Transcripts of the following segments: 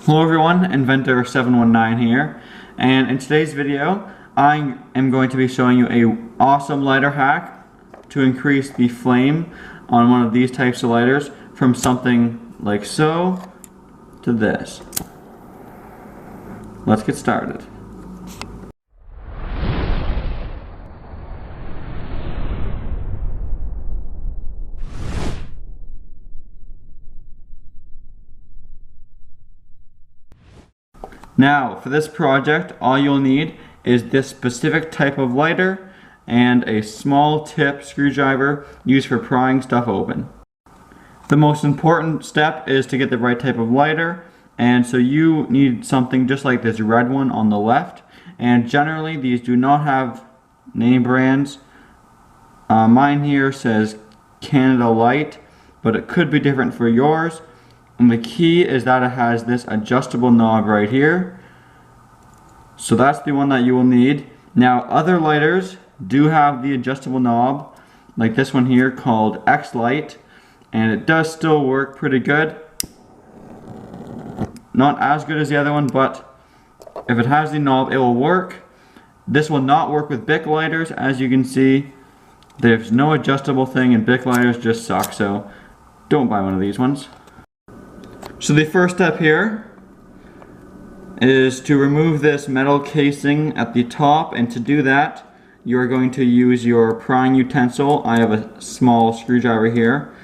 Hello everyone, Inventor719 here, and in today's video I am going to be showing you an awesome lighter hack to increase the flame on one of these types of lighters from something like so to this. Let's get started. Now, for this project, all you'll need is this specific type of lighter and a small tip screwdriver used for prying stuff open. The most important step is to get the right type of lighter, and so you need something just like this red one on the left, and generally these do not have name brands. Mine here says Canada Light, but it could be different for yours. And the key is that it has this adjustable knob right here. So that's the one that you will need. Now other lighters do have the adjustable knob, like this one here called X-Lite, and it does still work pretty good. Not as good as the other one, but if it has the knob, it will work. This will not work with Bic lighters. As you can see, there's no adjustable thing, and Bic lighters just suck, so don't buy one of these ones. So the first step here is to remove this metal casing at the top, and to do that you are going to use your prying utensil. I have a small screwdriver here,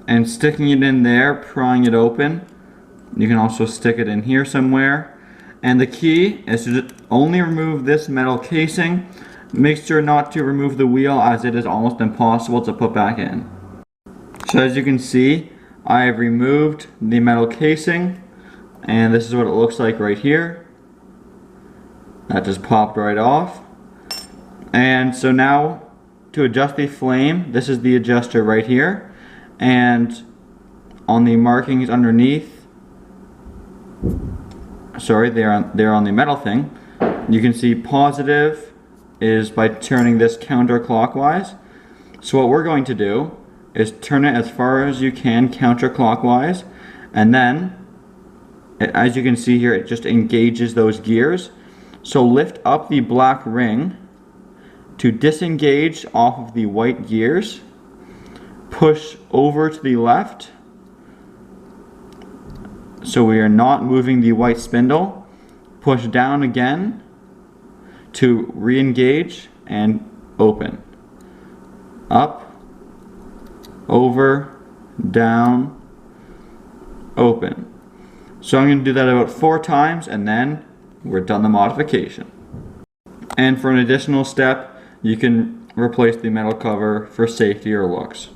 and sticking it in there, prying it open. You can also stick it in here somewhere, and the key is to only remove this metal casing. Make sure not to remove the wheel, as it is almost impossible to put back in. So as you can see, I have removed the metal casing, and this is what it looks like right here. That just popped right off. And so now, to adjust the flame, this is the adjuster right here, and on the markings underneath, sorry, they're on the metal thing, you can see positive is by turning this counterclockwise. So what we're going to do is turn it as far as you can counterclockwise, and then as you can see here, it just engages those gears. So lift up the black ring to disengage off of the white gears, push over to the left so we are not moving the white spindle, push down again to re-engage and open, up, over, down, open. So I'm going to do that about 4 times, and then we're done the modification. And for an additional step, you can replace the metal cover for safety or looks.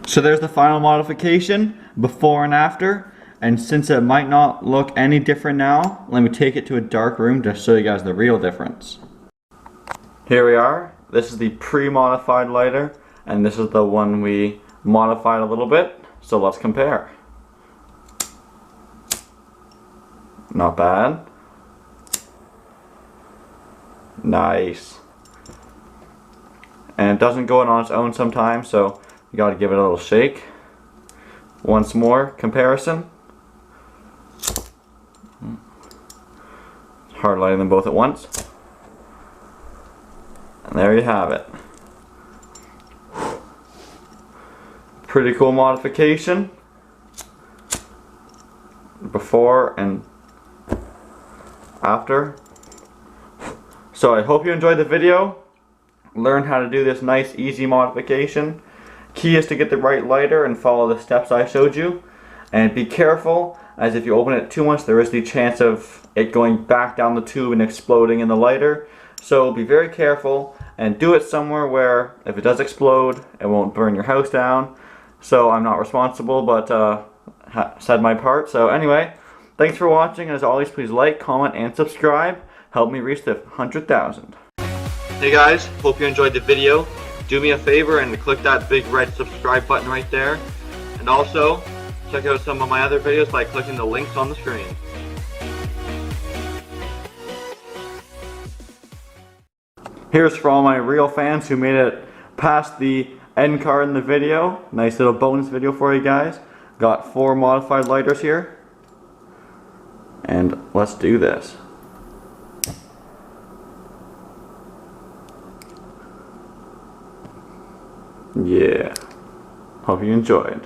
So there's the final modification, before and after. And since it might not look any different now, let me take it to a dark room to show you guys the real difference. Here we are. This is the pre-modified lighter, and this is the one we modified a little bit. So let's compare. Not bad. Nice. And it doesn't go in on its own sometimes, so you gotta give it a little shake. Once more, comparison. Hard lighting them both at once. And there you have it. Pretty cool modification. Before and after. So I hope you enjoyed the video. Learn how to do this nice, easy modification. Key is to get the right lighter and follow the steps I showed you. And be careful, as if you open it too much, there is the chance of it going back down the tube and exploding in the lighter. So be very careful and do it somewhere where if it does explode, it won't burn your house down. So I'm not responsible, but said my part. So anyway, thanks for watching. As always, please like, comment, and subscribe. Help me reach the 100,000. Hey guys, hope you enjoyed the video. Do me a favor and click that big red subscribe button right there. And also, check out some of my other videos by clicking the links on the screen. Here's for all my real fans who made it past the end card in the video. Nice little bonus video for you guys. Got 4 modified lighters here. and let's do this. Yeah. Hope you enjoyed.